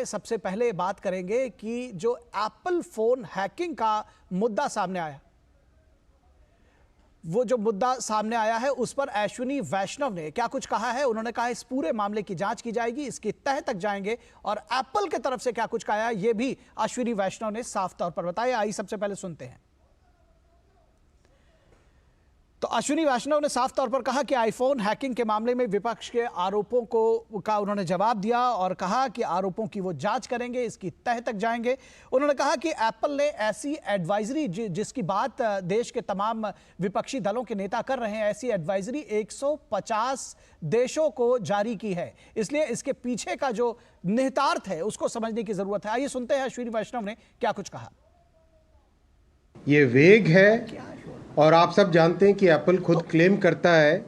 सबसे पहले बात करेंगे कि जो एप्पल फोन हैकिंग का मुद्दा सामने आया, वो जो मुद्दा सामने आया है उस पर अश्विनी वैष्णव ने क्या कुछ कहा है। उन्होंने कहा इस पूरे मामले की जांच की जाएगी, इसकी तह तक जाएंगे और एप्पल की तरफ से क्या कुछ कहा है यह भी अश्विनी वैष्णव ने साफ तौर पर बताया। आइए सबसे पहले सुनते हैं। तो अश्विनी वैष्णव ने साफ तौर पर कहा कि आईफोन हैकिंग के मामले में विपक्ष के आरोपों का उन्होंने जवाब दिया और कहा कि आरोपों की वो जांच करेंगे, इसकी तह तक जाएंगे। उन्होंने कहा कि एप्पल ने ऐसी एडवाइजरी जिसकी बात देश के तमाम विपक्षी दलों के नेता कर रहे हैं, ऐसी एडवाइजरी 150 देशों को जारी की है, इसलिए इसके पीछे का जो निहितार्थ है उसको समझने की जरूरत है। आइए सुनते हैं अश्विनी वैष्णव ने क्या कुछ कहा। ये वेग है और आप सब जानते हैं कि एप्पल खुद क्लेम करता है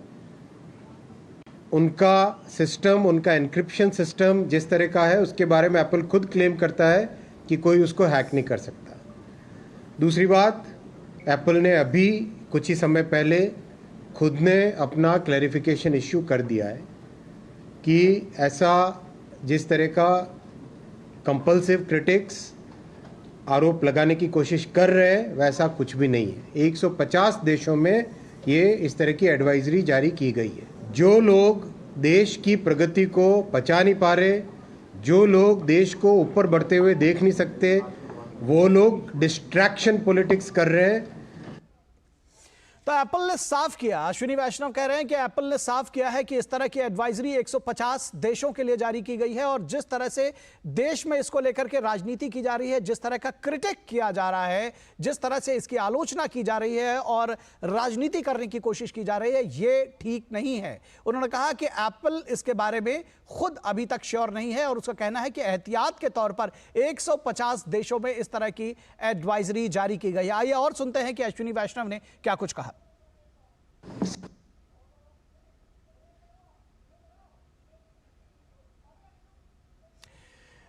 उनका सिस्टम, उनका एन्क्रिप्शन सिस्टम जिस तरह का है उसके बारे में एप्पल खुद क्लेम करता है कि कोई उसको हैक नहीं कर सकता। दूसरी बात, एप्पल ने अभी कुछ ही समय पहले खुद ने अपना क्लैरिफिकेशन इश्यू कर दिया है कि ऐसा जिस तरह का कंपल्सिव क्रिटिक्स आरोप लगाने की कोशिश कर रहे हैं वैसा कुछ भी नहीं है। 150 देशों में ये इस तरह की एडवाइजरी जारी की गई है। जो लोग देश की प्रगति को पचा नहीं पा रहे, जो लोग देश को ऊपर बढ़ते हुए देख नहीं सकते, वो लोग डिस्ट्रैक्शन पॉलिटिक्स कर रहे हैं। तो एप्पल ने साफ किया, अश्विनी वैष्णव कह रहे हैं कि एप्पल ने साफ किया है कि इस तरह की एडवाइजरी 150 देशों के लिए जारी की गई है और जिस तरह से देश में इसको लेकर के राजनीति की जा रही है, जिस तरह का क्रिटिक किया जा रहा है, जिस तरह से इसकी आलोचना की जा रही है और राजनीति करने की कोशिश की जा रही है, ये ठीक नहीं है। उन्होंने कहा कि एप्पल इसके बारे में खुद अभी तक श्योर नहीं है और उसका कहना है कि एहतियात के तौर पर 150 देशों में इस तरह की एडवाइजरी जारी की गई है। आइए और सुनते हैं कि अश्विनी वैष्णव ने क्या कुछ कहा।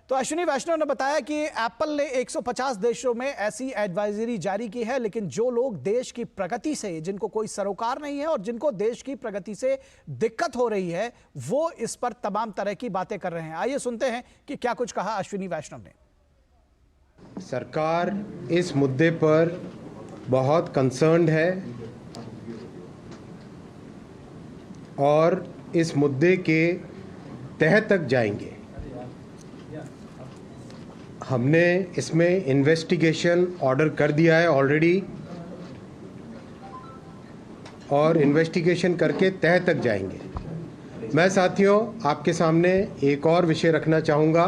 तो अश्विनी वैष्णव ने बताया कि एप्पल ने 150 देशों में ऐसी एडवाइजरी जारी की है, लेकिन जो लोग देश की प्रगति से, जिनको कोई सरोकार नहीं है और जिनको देश की प्रगति से दिक्कत हो रही है, वो इस पर तमाम तरह की बातें कर रहे हैं। आइए सुनते हैं कि क्या कुछ कहा अश्विनी वैष्णव ने। सरकार इस मुद्दे पर बहुत कंसर्न्ड है और इस मुद्दे के तह तक जाएंगे। हमने इसमें इन्वेस्टिगेशन ऑर्डर कर दिया है ऑलरेडी और इन्वेस्टिगेशन करके तह तक जाएंगे। मैं साथियों आपके सामने एक और विषय रखना चाहूँगा।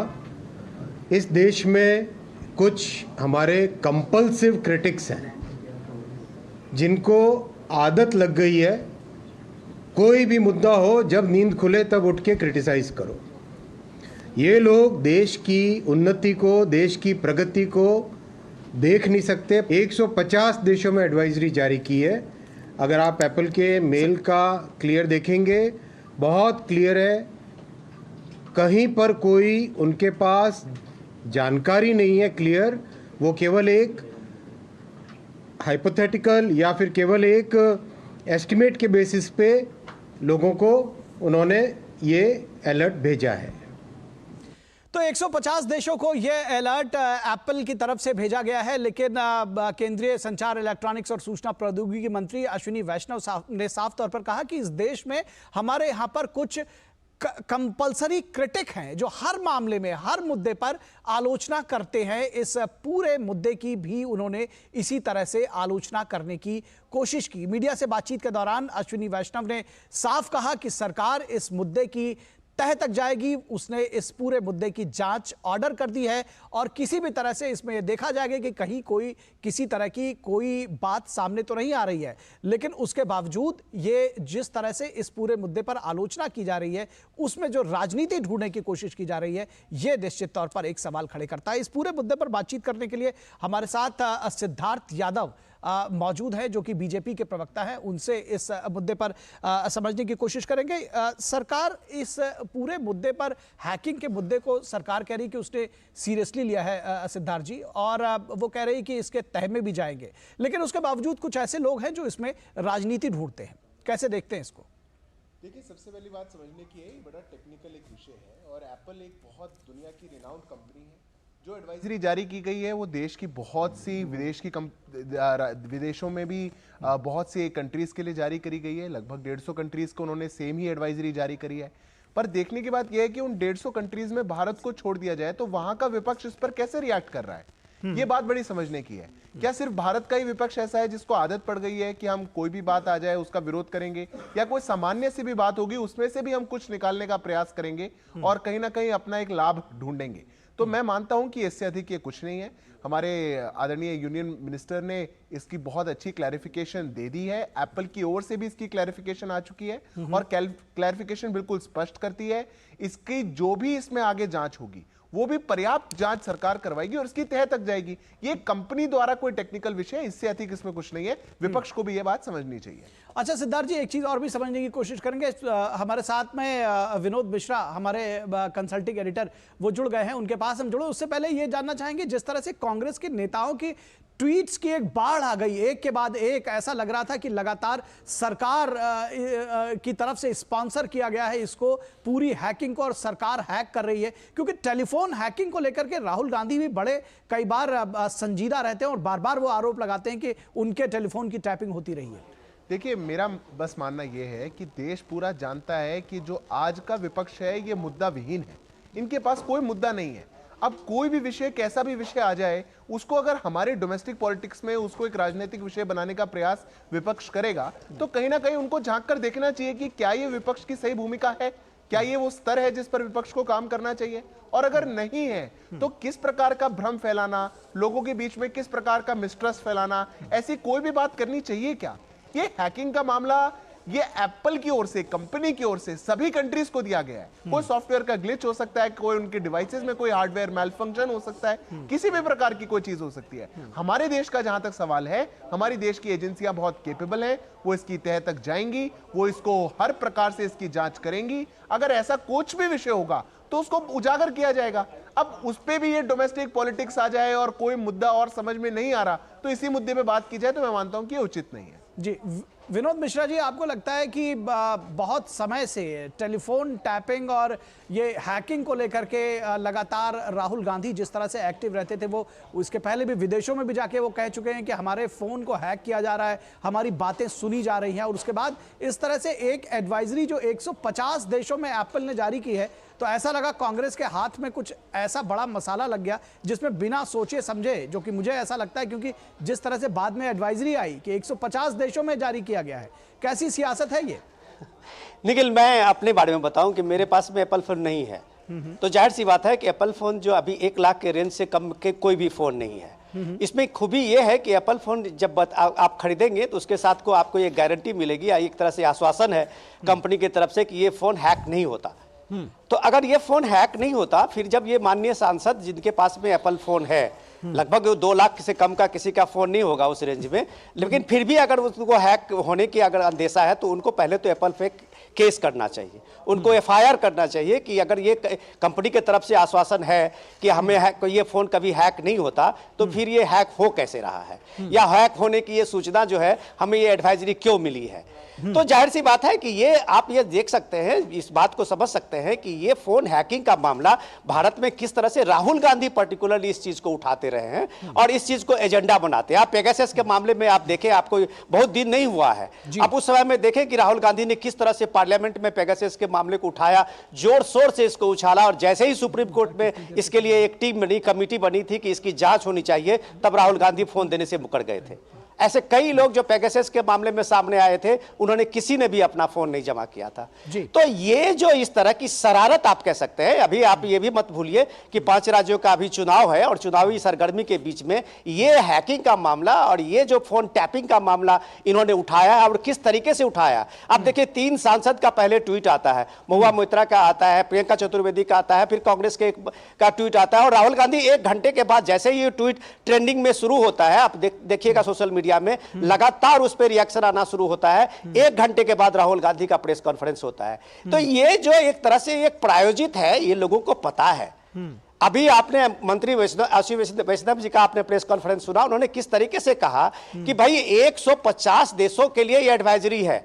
इस देश में कुछ हमारे कंपल्सिव क्रिटिक्स हैं जिनको आदत लग गई है कोई भी मुद्दा हो, जब नींद खुले तब उठ के क्रिटिसाइज करो। ये लोग देश की उन्नति को, देश की प्रगति को देख नहीं सकते। 150 देशों में एडवाइजरी जारी की है। अगर आप एप्पल के मेल का क्लियर देखेंगे, बहुत क्लियर है, कहीं पर कोई उनके पास जानकारी नहीं है क्लियर। वो केवल एक हाइपोथेटिकल या फिर केवल एक एस्टिमेट के बेसिस पे लोगों को उन्होंने ये अलर्ट भेजा है। तो 150 देशों को यह अलर्ट एप्पल की तरफ से भेजा गया है, लेकिन केंद्रीय संचार, इलेक्ट्रॉनिक्स और सूचना प्रौद्योगिकी मंत्री अश्विनी वैष्णव ने साफ तौर पर कहा कि इस देश में हमारे यहां पर कुछ कंपल्सरी क्रिटिक हैं जो हर मामले में, हर मुद्दे पर आलोचना करते हैं। इस पूरे मुद्दे की भी उन्होंने इसी तरह से आलोचना करने की कोशिश की। मीडिया से बातचीत के दौरान अश्विनी वैष्णव ने साफ कहा कि सरकार इस मुद्दे की तह तक जाएगी। उसने इस पूरे मुद्दे की जांच ऑर्डर कर दी है और किसी भी तरह से इसमें यह देखा जाएगा कि कहीं कोई किसी तरह की कोई बात सामने तो नहीं आ रही है, लेकिन उसके बावजूद ये जिस तरह से इस पूरे मुद्दे पर आलोचना की जा रही है, उसमें जो राजनीति ढूंढने की कोशिश की जा रही है, यह निश्चित तौर पर एक सवाल खड़े करता है। इस पूरे मुद्दे पर बातचीत करने के लिए हमारे साथ सिद्धार्थ यादव मौजूद है जो कि बीजेपी के प्रवक्ता हैं। उनसे इस मुद्दे पर समझने की कोशिश करेंगे। सरकार इस पूरे मुद्दे पर, हैकिंग के मुद्दे को सरकार कह रही कि उसने सीरियसली लिया है सिद्धार्थ जी, और वो कह रही कि इसके तह में भी जाएंगे, लेकिन उसके बावजूद कुछ ऐसे लोग हैं जो इसमें राजनीति ढूंढते हैं। कैसे देखते हैं इसको? देखिए, सबसे पहली बात समझने की है, ये बड़ा टेक्निकल एक विषय है और एप्पल एक बहुत दुनिया की रिनाउंड कंपनी है। जो एडवाइजरी जारी की गई है वो देश की बहुत सी विदेशों में भी बहुत सी कंट्रीज के लिए जारी करी गई है। लगभग 150 कंट्रीज को उन्होंने सेम ही एडवाइजरी जारी करी है। पर देखने की बात यह है कि उन 150 कंट्रीज में भारत को छोड़ दिया जाए तो वहां का विपक्ष इस पर कैसे रिएक्ट कर रहा है, ये बात बड़ी समझने की है। क्या सिर्फ भारत का ही विपक्ष ऐसा है जिसको आदत पड़ गई है कि हम कोई भी बात आ जाए उसका विरोध करेंगे, या कोई सामान्य सी भी बात होगी उसमें से भी हम कुछ निकालने का प्रयास करेंगे और कहीं ना कहीं अपना एक लाभ ढूंढेंगे? तो मैं मानता हूं कि इससे अधिक ये कुछ नहीं है। हमारे आदरणीय यूनियन मिनिस्टर ने इसकी बहुत अच्छी क्लैरिफिकेशन दे दी है। एप्पल की ओर से भी इसकी क्लैरिफिकेशन आ चुकी है और क्लैरिफिकेशन बिल्कुल स्पष्ट करती है इसकी जो भी इसमें आगे जांच होगी वो भी पर्याप्त जांच सरकार करवाएगी और इसकी तह तक जाएगी। ये कंपनी द्वारा कोई टेक्निकल विषय, इससे अधिक इसमें कुछ नहीं है। विपक्ष को भी ये बात समझनी चाहिए। अच्छा सिद्धार्थ जी, एक चीज और भी समझने की कोशिश करेंगे। हमारे साथ में विनोद मिश्रा, हमारे कंसल्टिंग एडिटर, वो जुड़ गए हैं, उनके पास हम जुड़े। उससे पहले ये जानना चाहेंगे, जिस तरह से कांग्रेस के नेताओं की ट्वीट्स की एक बाढ़ आ गई, एक के बाद एक, ऐसा लग रहा था कि लगातार सरकार की तरफ से स्पॉन्सर किया गया है इसको, पूरी हैकिंग को, और सरकार हैक कर रही है। क्योंकि टेलीफोन हैकिंग को लेकर के राहुल गांधी भी बड़े कई बार संजीदा रहते हैं और बार बार वो आरोप लगाते हैं कि उनके टेलीफोन की टैपिंग होती रही है। देखिए, मेरा बस मानना यह है कि देश पूरा जानता है कि जो आज का विपक्ष है ये मुद्दा विहीन है। इनके पास कोई मुद्दा नहीं है। अब कोई भी विषय, कैसा भी विषय आ जाए, उसको अगर हमारे डोमेस्टिक पॉलिटिक्स में उसको एक राजनीतिक विषय बनाने का प्रयास विपक्ष करेगा तो कहीं ना कहीं उनको झांक कर देखना चाहिए कि क्या ये विपक्ष की सही भूमिका है, क्या ये वो स्तर है जिस पर विपक्ष को काम करना चाहिए। और अगर नहीं है तो किस प्रकार का भ्रम फैलाना, लोगों के बीच में किस प्रकार का मिसट्रस्ट फैलाना, ऐसी कोई भी बात करनी चाहिए क्या? ये हैकिंग का मामला ये एप्पल की ओर से, कंपनी की ओर से सभी कंट्रीज को दिया गया है। कोई सॉफ्टवेयर का ग्लिच हो सकता है, कोई उनके डिवाइसेस में कोई हार्डवेयर मैलफंक्शन हो सकता है, किसी भी प्रकार की कोई चीज हो सकती है। हमारे देश का जहां तक सवाल है, हमारी देश की एजेंसियां बहुत केपेबल हैं, वो इसकी तह तक जाएंगी, वो इसको हर प्रकार से इसकी जांच करेंगी। अगर ऐसा कुछ भी विषय होगा तो उसको उजागर किया जाएगा। अब उस पे भी ये डोमेस्टिक पॉलिटिक्स आ जाए और कोई मुद्दा और समझ में नहीं आ रहा तो इसी मुद्दे पे बात की जाए तो मैं मानता हूं कि ये उचित नहीं है। जी विनोद मिश्रा जी, आपको लगता है कि बहुत समय से टेलीफोन टैपिंग और ये हैकिंग को लेकर के लगातार राहुल गांधी जिस तरह से एक्टिव रहते थे, वो उसके पहले भी विदेशों में भी जाके वो कह चुके हैं कि हमारे फ़ोन को हैक किया जा रहा है, हमारी बातें सुनी जा रही हैं, और उसके बाद इस तरह से एक एडवाइजरी जो 150 देशों में एप्पल ने जारी की है, तो ऐसा लगा कांग्रेस के हाथ में कुछ ऐसा बड़ा मसाला लग गया जिसमें बिना सोचे समझे, जो कि मुझे ऐसा लगता है क्योंकि जिस तरह से बाद में एडवाइजरी आई कि 150 देशों में जारी किया गया है, कैसी सियासत है ये? निखिल, मैं अपने बारे में बताऊं कि मेरे पास में एप्पल फोन नहीं है, तो जाहिर सी बात है कि एप्पल फोन जो अभी 1 लाख के रेंज से कम के कोई भी फोन नहीं है। इसमें खूबी ये है कि एप्पल फोन जब आप खरीदेंगे तो उसके साथ को आपको ये गारंटी मिलेगी, एक तरह से आश्वासन है कंपनी की तरफ से कि ये फोन हैक नहीं होता। तो अगर ये फोन हैक नहीं होता, फिर जब ये माननीय सांसद जिनके पास में एप्पल फोन है, लगभग 2 लाख से कम का किसी का फोन नहीं होगा उस रेंज में, लेकिन फिर भी अगर उसको हैक होने की अगर अंदेशा है तो उनको पहले तो एप्पल पे केस करना चाहिए, उनको एफआईआर करना चाहिए कि अगर ये कंपनी के तरफ से आश्वासन है कि हमें ये फोन कभी हैक नहीं होता, तो फिर ये हैक हो कैसे रहा है, या हैक होने की ये सूचना जो है हमें ये एडवाइजरी क्यों मिली है। तो जाहिर सी बात है कि ये आप ये देख सकते हैं, इस बात को समझ सकते हैं कि ये फोन हैकिंग का मामला भारत में किस तरह से राहुल गांधी पर्टिकुलरली इस चीज को उठाते रहे हैं और इस चीज को एजेंडा बनाते हैं। आप पेगासस के मामले में आप देखें, आपको बहुत दिन नहीं हुआ है, आप उस समय में देखें कि राहुल गांधी ने किस तरह से पार्लियामेंट में पेगासस के मामले को उठाया, जोर शोर से इसको उछाला, और जैसे ही सुप्रीम कोर्ट में इसके लिए एक टीम बनी, कमेटी बनी थी कि इसकी जांच होनी चाहिए, तब राहुल गांधी फोन देने से मुकर गए थे। ऐसे कई लोग जो पेगासस के मामले में सामने आए थे, उन्होंने किसी ने भी अपना फोन नहीं जमा किया था। तो ये जो इस तरह की शरारत आप कह सकते हैं, अभी आप ये भी मत भूलिए कि 5 राज्यों का अभी चुनाव है और चुनावी सरगर्मी के बीच में ये हैकिंग का मामला और ये जो फोन टैपिंग का मामला इन्होंने उठाया और किस तरीके से उठाया। आप देखिए, 3 सांसद का पहले ट्वीट आता है, महुआ मोइत्रा का आता है, प्रियंका चतुर्वेदी का आता है, फिर कांग्रेस का ट्वीट आता है, और राहुल गांधी 1 घंटे के बाद जैसे ही ये ट्वीट ट्रेंडिंग में शुरू होता है, आप देखिएगा सोशल मीडिया में लगातार उस पर रिएक्शन आना शुरू होता है। 1 घंटे के बाद राहुल गांधी का प्रेस कॉन्फ्रेंस होता है। तो ये जो एक तरह से एक प्रायोजित है, ये लोगों को पता है। अभी आपने मंत्री अश्विनी वैष्णव जी का आपने प्रेस कॉन्फ्रेंस सुना, उन्होंने किस तरीके से कहा कि भाई 150 देशों के लिए ये एडवाइजरी है।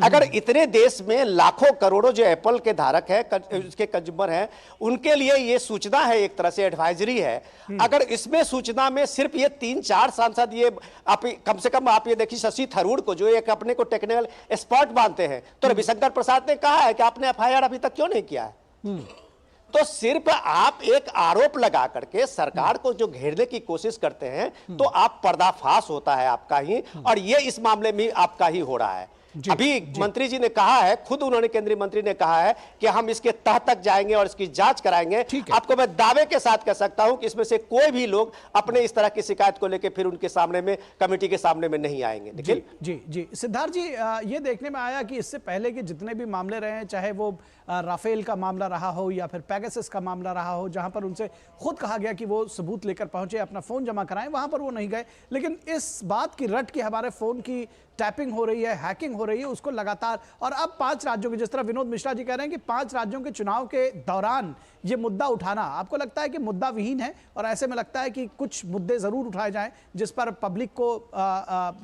अगर इतने देश में लाखों करोड़ों जो एप्पल के धारक है, उसके कंज्यूमर हैं, उनके लिए ये सूचना है, एक तरह से एडवाइजरी है। अगर इसमें सूचना में सिर्फ ये 3-4 सांसद, ये आप कम से कम आप ये देखिए शशि थरूर को जो एक अपने को टेक्निकल एक्सपर्ट मानते हैं, तो रविशंकर प्रसाद ने कहा है कि आपने एफआईआर अभी तक क्यों नहीं किया है। तो सिर्फ आप एक आरोप लगा करके सरकार को जो घेरने की कोशिश करते हैं, तो आप पर्दाफाश होता है आपका ही, और ये इस मामले में आपका ही हो रहा है। अभी मंत्री जी ने कहा है, खुद उन्होंने, केंद्रीय मंत्री ने कहा है कि हम इसके तह तक जाएंगे और इसकी जांच कराएंगे। आपको मैं दावे के साथ कह सकता हूं कि इसमें से कोई भी लोग अपने इस तरह की शिकायत को लेकर फिर उनके सामने में, कमेटी के सामने में नहीं आएंगे। जी जी जी सिद्धार्थ जी, ये देखने में आया कि इससे पहले के जितने भी मामले रहे हैं, चाहे वो राफेल का मामला रहा हो या फिर पेगासस का मामला रहा हो, जहां पर उनसे खुद कहा गया कि वो सबूत लेकर पहुंचे, अपना फोन जमा कराएं, वहां पर वो नहीं गए। लेकिन इस बात की रट कि हमारे फोन की टैपिंग हो रही है, हैकिंग हो रही है, उसको लगातार, और अब 5 राज्यों के, जिस तरह विनोद मिश्रा जी कह रहे हैं कि 5 राज्यों के चुनाव के दौरान ये मुद्दा उठाना, आपको लगता है कि मुद्दा विहीन है? और ऐसे में लगता है कि कुछ मुद्दे जरूर उठाए जाएं जिस पर पब्लिक को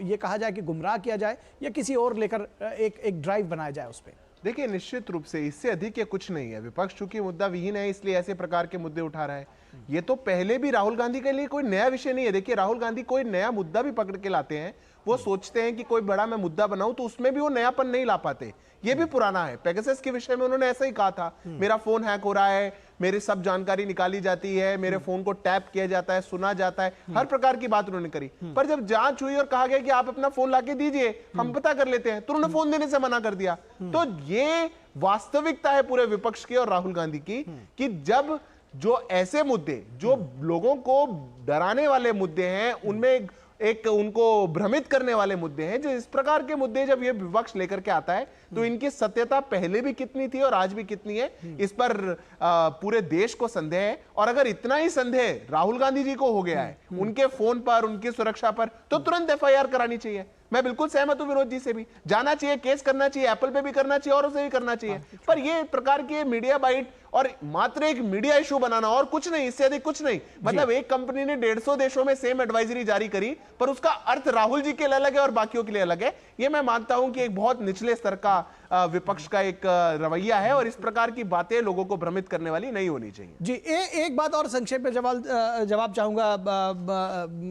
ये कहा जाए कि गुमराह किया जाए, या किसी और लेकर एक ड्राइव बनाया जाए उस पर? देखिए, निश्चित रूप से इससे अधिक ये कुछ नहीं है। विपक्ष चूंकि मुद्दा विहीन है, इसलिए ऐसे प्रकार के मुद्दे उठा रहा है। ये तो पहले भी राहुल गांधी के लिए कोई नया विषय नहीं है। देखिए, राहुल गांधी कोई नया मुद्दा भी पकड़ के लाते हैं, वो सोचते हैं कि कोई बड़ा मैं मुद्दा बनाऊं, तो उसमें भी वो नयापन नहीं ला पाते। ये भी पुराना है। पेगासस के विषय में उन्होंने ऐसा ही कहा था, मेरा फोन हैक हो रहा है, मेरी सब जानकारी निकाली जाती है, मेरे फोन को टैप किया जाता है, सुना जाता है, हर प्रकार की बात उन्होंने करी। पर जब जांच हुई और कहा गया कि आप अपना फोन लाके दीजिए, हम पता कर लेते हैं, तो उन्होंने फोन देने से मना कर दिया। तो ये वास्तविकता है पूरे विपक्ष की और राहुल गांधी की, कि जब जो ऐसे मुद्दे, जो लोगों को डराने वाले मुद्दे हैं, उनमें एक उनको भ्रमित करने वाले मुद्दे हैं, जो इस प्रकार के मुद्दे जब ये विपक्ष लेकर के आता है, तो इनकी सत्यता पहले भी कितनी थी और आज भी कितनी है, इस पर पूरे देश को संदेह है। और अगर इतना ही संदेह राहुल गांधी जी को हो गया है उनके फोन पर, उनकी सुरक्षा पर, तो तुरंत एफआईआर करानी चाहिए। मैं बिल्कुल सहमत हूं विनोद जी से भी, जाना चाहिए, केस करना चाहिए, एप्पल पे भी करना चाहिए और उसे भी करना चाहिए। पर ये प्रकार के मीडिया बाइट और मात्र एक मीडिया इशू बनाना और कुछ नहीं, इससे अधिक कुछ नहीं। मतलब एक कंपनी ने 150 देशों में सेम एडवाइजरी जारी करी, पर उसका अर्थ राहुल जी के लिए अलग है और बाकियों के लिए अलग है। ये मैं मानता हूं कि एक बहुत निचले स्तर का विपक्ष का एक रवैया है, और इस प्रकार की बातें लोगों को भ्रमित करने वाली नहीं होनी चाहिए। जी, एक बात और संक्षेप में जवाब चाहूंगा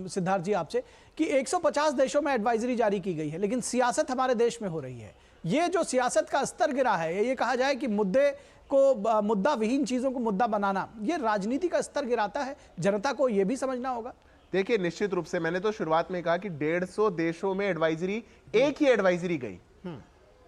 सिद्धार्थ जी आपसे, कि 150 देशों में एडवाइजरी जारी की गई है, लेकिन सियासत हमारे देश में हो रही है। ये जो सियासत का स्तर गिरा है, ये कहा जाए कि मुद्दा विहीन चीजों को मुद्दा बनाना, ये राजनीति का स्तर गिराता है। जनता को यह भी समझना होगा। देखिए, निश्चित रूप से मैंने तो शुरुआत में कहा कि 150 देशों में एडवाइजरी, एक ही एडवाइजरी गई।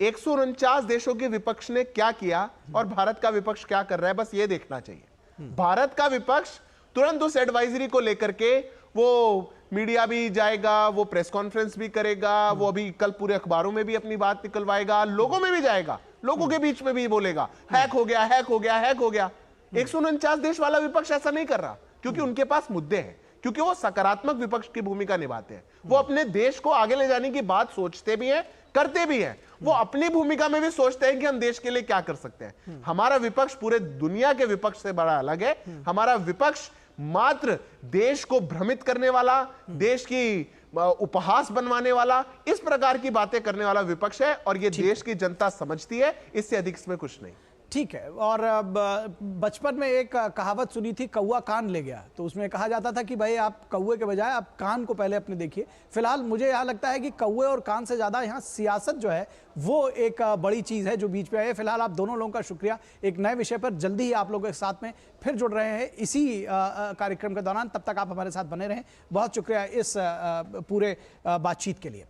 149 देशों के विपक्ष ने क्या किया और भारत का विपक्ष क्या कर रहा है, बस ये देखना चाहिए। भारत का विपक्ष तुरंत उस एडवाइजरी को लेकर के वो मीडिया भी जाएगा, वो प्रेस कॉन्फ्रेंस भी करेगा, वो अभी कल पूरे अखबारों में भी अपनी बात निकलवाएगा, लोगों में भी जाएगा, लोगों के बीच में भी बोलेगा हैक हो गया, हैक हो गया, हैक हो गया। 149 देश वाला विपक्ष ऐसा नहीं कर रहा, क्योंकि उनके पास मुद्दे हैं, क्योंकि वो सकारात्मक विपक्ष की भूमिका निभाते हैं। वो अपने देश को आगे ले जाने की बात सोचते भी हैं, करते भी हैं। वो अपनी भूमिका में भी सोचते हैं कि हम देश के लिए क्या कर सकते हैं। हमारा विपक्ष पूरे दुनिया के विपक्ष से बड़ा अलग है। हमारा विपक्ष मात्र देश को भ्रमित करने वाला, देश की उपहास बनवाने वाला, इस प्रकार की बातें करने वाला विपक्ष है, और ये देश की जनता समझती है। इससे अधिक इसमें कुछ नहीं। ठीक है। और बचपन में एक कहावत सुनी थी, कौवा कान ले गया, तो उसमें कहा जाता था कि भाई आप कौवे के बजाय आप कान को पहले अपने देखिए। फिलहाल मुझे यहाँ लगता है कि कौवे और कान से ज्यादा यहाँ सियासत जो है वो एक बड़ी चीज है जो बीच में है। फिलहाल आप दोनों लोगों का शुक्रिया। एक नए विषय पर जल्दी ही आप लोगों के साथ में फिर जुड़ रहे हैं इसी कार्यक्रम के दौरान। तब तक आप हमारे साथ बने रहें। बहुत शुक्रिया इस पूरे बातचीत के लिए।